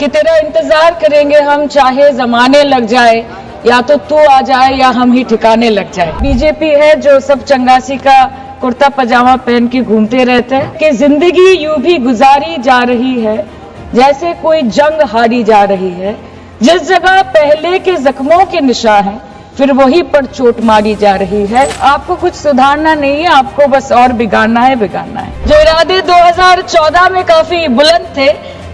कि तेरा इंतजार करेंगे हम चाहे जमाने लग जाए, या तो तू आ जाए या हम ही ठिकाने लग जाए। बीजेपी है जो सब चंगासी का कुर्ता पजामा पहन के घूमते रहते हैं कि जिंदगी यूं भी गुजारी जा रही है जैसे कोई जंग हारी जा रही है। जिस जगह पहले के जख्मों के निशान हैं, फिर वहीं पर चोट मारी जा रही है। आपको कुछ सुधारना नहीं है, आपको बस और बिगाड़ना है। जो इरादे 2014 में काफी बुलंद थे,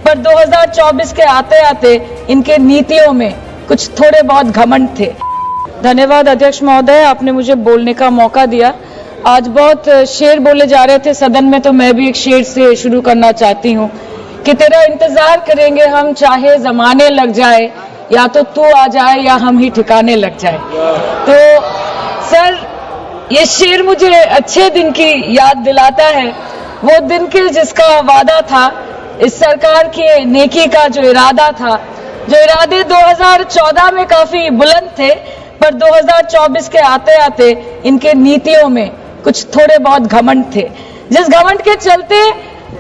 पर 2024 के आते आते इनके नीतियों में कुछ थोड़े बहुत घमंड थे। धन्यवाद अध्यक्ष महोदय, आपने मुझे बोलने का मौका दिया। आज बहुत शेर बोले जा रहे थे सदन में, तो मैं भी एक शेर से शुरू करना चाहती हूँ कि तेरा इंतजार करेंगे हम चाहे जमाने लग जाए, या तो तू आ जाए या हम ही ठिकाने लग जाए। तो सर, ये शेर मुझे अच्छे दिन की याद दिलाता है, वो दिन के जिसका वादा था, इस सरकार के नेकी का जो इरादा था। जो इरादे 2014 में काफी बुलंद थे, पर 2024 के आते आते इनके नीतियों में कुछ थोड़े बहुत घमंड थे। जिस घमंड के चलते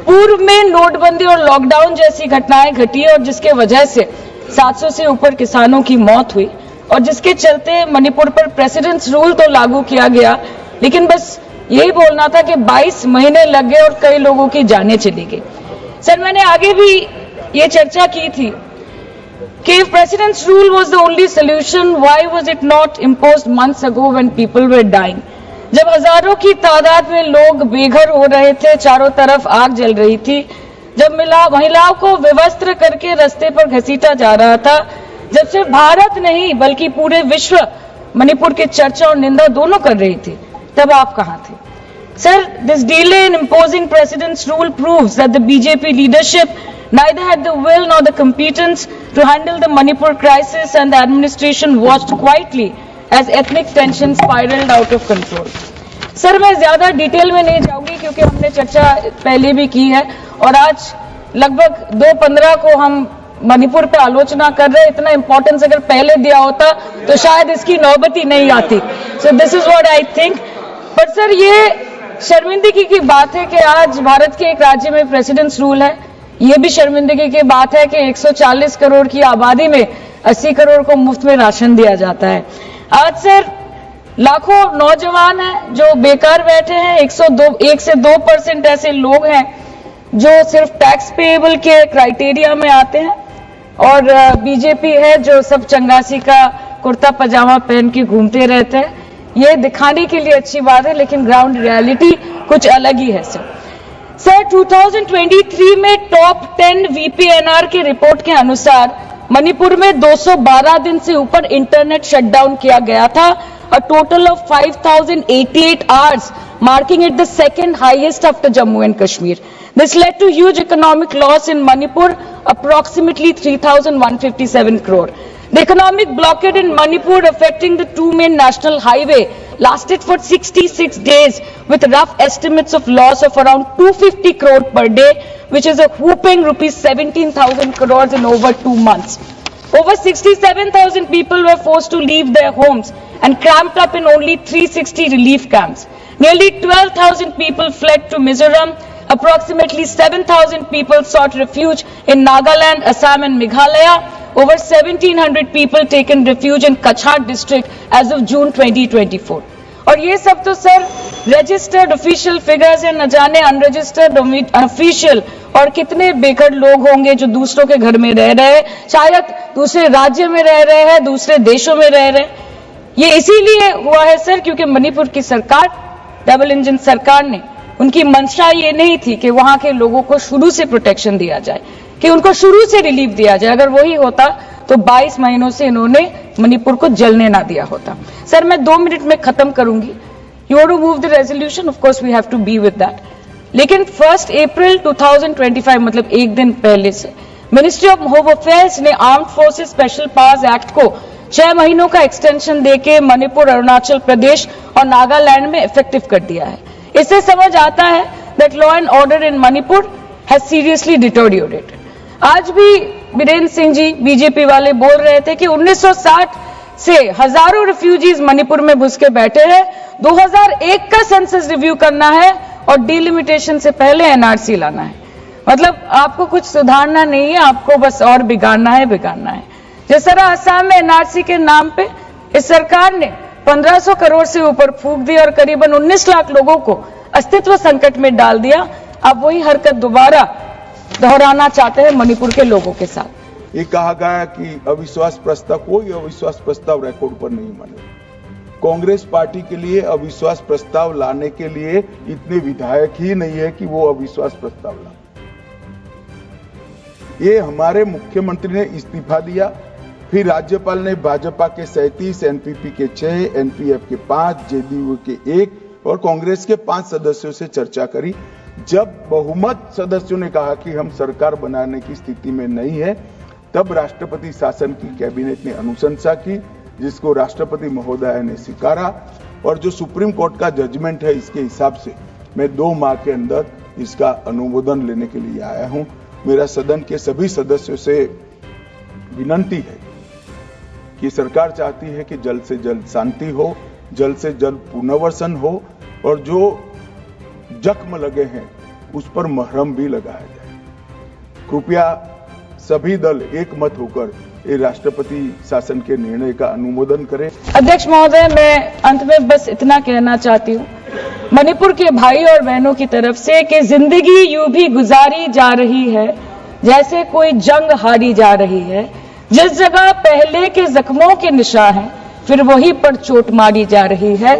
पूर्व में नोटबंदी और लॉकडाउन जैसी घटनाएं घटी और जिसके वजह से 700 से ऊपर किसानों की मौत हुई, और जिसके चलते मणिपुर पर प्रेसिडेंट्स रूल तो लागू किया गया, लेकिन बस यही बोलना था कि 22 महीने लग गए और कई लोगों की जानें चली गई। सर, मैंने आगे भी ये चर्चा की थी कि if president's rule was the only solution, why was it not imposed months ago when people were dying? जब हजारों की तादाद में लोग बेघर हो रहे थे, चारों तरफ आग जल रही थी, जब महिलाओं को विवस्त्र करके रास्ते पर घसीटा जा रहा था, जब सिर्फ भारत नहीं बल्कि पूरे विश्व मणिपुर की चर्चा और निंदा दोनों कर रही थी, तब आप कहां थे? Sir, this delay in imposing president's rule proves that the BJP leadership neither had the will nor the competence to handle the Manipur crisis, and the administration watched quietly as ethnic tensions spiraled out of control. Sir, मैं ज्यादा detail में नहीं जाऊंगी क्योंकि हमने चर्चा पहले भी की है, और आज लगभग 2:15 को हम मणिपुर पे आलोचना कर रहे हैं। इतना इंपॉर्टेंस अगर पहले दिया होता तो शायद इसकी नौबत ही नहीं आती। So this is what I think. But sir, ये शर्मिंदगी की बात है कि आज भारत के एक राज्य में प्रेसिडेंट्स रूल है। ये भी शर्मिंदगी की बात है कि 140 करोड़ की आबादी में 80 करोड़ को मुफ्त में राशन दिया जाता है। आज सर, लाखों नौजवान हैं जो बेकार बैठे हैं। 1 से 2% ऐसे लोग हैं जो सिर्फ टैक्स पेएबल के क्राइटेरिया में आते हैं, और बीजेपी है जो सब चंगासी का कुर्ता पजामा पहन के घूमते रहते हैं। ये दिखाने के लिए अच्छी बात है, लेकिन ग्राउंड रियलिटी कुछ अलग ही है। सर 2023 में टॉप 10 VPNR के रिपोर्ट के अनुसार मणिपुर में 212 दिन से ऊपर इंटरनेट शटडाउन किया गया था, a total of 5088 hours, marking it the second highest after Jammu and Kashmir. This led to huge economic loss in Manipur, approximately 3,157 crore. The economic blockade in Manipur, affecting the two main national highway, lasted for 66 days, with rough estimates of loss of around 250 crore per day, which is a whopping rupees 17,000 crores in over 2 months. Over 67,000 people were forced to leave their homes and cramped up in only 360 relief camps. Nearly 12,000 people fled to Mizoram. Approximately 7,000 people sought refuge in Nagaland, Assam and Meghalaya. Over 1,700 people taken refuge in Kachhar district as of June 2024. और ये सब तो sir registered official figures है, न जाने unregistered official और कितने बेघर लोग होंगे जो दूसरों के घर में रह रहे हैं, शायद दूसरे राज्य में रह रहे हैं, दूसरे देशों में रह रहे हैं। ये इसीलिए हुआ है सर क्योंकि मणिपुर की सरकार, डबल इंजन सरकार ने, उनकी मंशा ये नहीं थी कि वहां के लोगों को शुरू से प्रोटेक्शन दिया जाए, कि उनको शुरू से रिलीफ दिया जाए। अगर वही होता तो 22 महीनों से इन्होंने मणिपुर को जलने ना दिया होता। सर मैं 2 मिनट में खत्म करूंगी। You want to move the resolution, of course we have to be with that, लेकिन 1 अप्रैल 2025 मतलब एक दिन पहले से मिनिस्ट्री ऑफ होम अफेयर्स ने armed forces special powers act को 6 महीनों का एक्सटेंशन देके मणिपुर, अरुणाचल प्रदेश और नागालैंड में इफेक्टिव कर दिया है। इससे समझ आता है that law and order in Manipur has seriously deteriorated. आज भी बीरेन्द्र सिंह जी बीजेपी वाले बोल रहे थे कि 1960 से हजारों रिफ्यूजीज मणिपुर में घुस के बैठे हैं, 2001 का सेंसस रिव्यू करना है और डिलिमिटेशन से पहले एनआरसी लाना है। मतलब आपको कुछ सुधारना नहीं है, आपको बस और बिगाड़ना है। जिस तरह असम में एनआरसी के नाम पे इस सरकार ने 1500 करोड़ से ऊपर फूंक दी और करीबन 19 लाख लोगों को अस्तित्व संकट में डाल दिया। अब वही हरकत दोबारा दोहराना चाहते हैं मणिपुर के लोगों के साथ। ये कहा गया कि अविश्वास प्रस्ताव, कोई अविश्वास प्रस्ताव रिकॉर्ड पर नहीं माने। कांग्रेस पार्टी के लिए अविश्वास प्रस्ताव लाने के लिए इतने विधायक ही नहीं है कि वो अविश्वास प्रस्ताव ला। ये हमारे मुख्यमंत्री ने इस्तीफा दिया, फिर राज्यपाल ने भाजपा के 37, एनपीपी के 6, एनपीएफ के 5, जेडीयू के 1 और कांग्रेस के 5 सदस्यों से चर्चा करी। जब बहुमत सदस्यों ने कहा कि हम सरकार बनाने की स्थिति में नहीं है, तब राष्ट्रपति शासन की कैबिनेट ने अनुशंसा की, जिसको राष्ट्रपति महोदय ने स्वीकारा। और जो सुप्रीम कोर्ट का जजमेंट है, इसके हिसाब से मैं 2 माह के अंदर इसका अनुमोदन लेने के लिए आया हूं। मेरा सदन के सभी सदस्यों से विनती है कि सरकार चाहती है कि जल्द से जल्द शांति हो, जल्द से जल्द पुनर्वसन हो और जो जख्म लगे हैं उस पर मरहम भी लगाया जाए। कृपया सभी दल एक मत होकर ये राष्ट्रपति शासन के निर्णय का अनुमोदन करें। अध्यक्ष महोदय, मैं अंत में बस इतना कहना चाहती हूँ मणिपुर के भाई और बहनों की तरफ से कि जिंदगी यूं भी गुजारी जा रही है जैसे कोई जंग हारी जा रही है। जिस जगह पहले के जख्मों के निशान हैं, फिर वहीं पर चोट मारी जा रही है,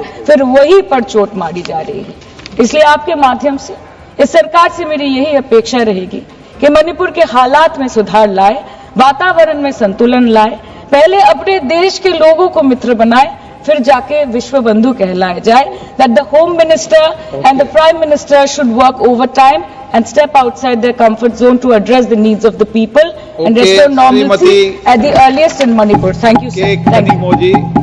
इसलिए आपके माध्यम से इस सरकार से मेरी यही अपेक्षा रहेगी कि मणिपुर के हालात में सुधार लाए, वातावरण में संतुलन लाए, पहले अपने देश के लोगों को मित्र बनाए, फिर जाके विश्व बंधु कहलाए जाए। That the home minister and the prime minister should work overtime and step outside their comfort zone to address the needs of the people and restore normalcy at the earliest in Manipur. Thank you, sir. Thank you.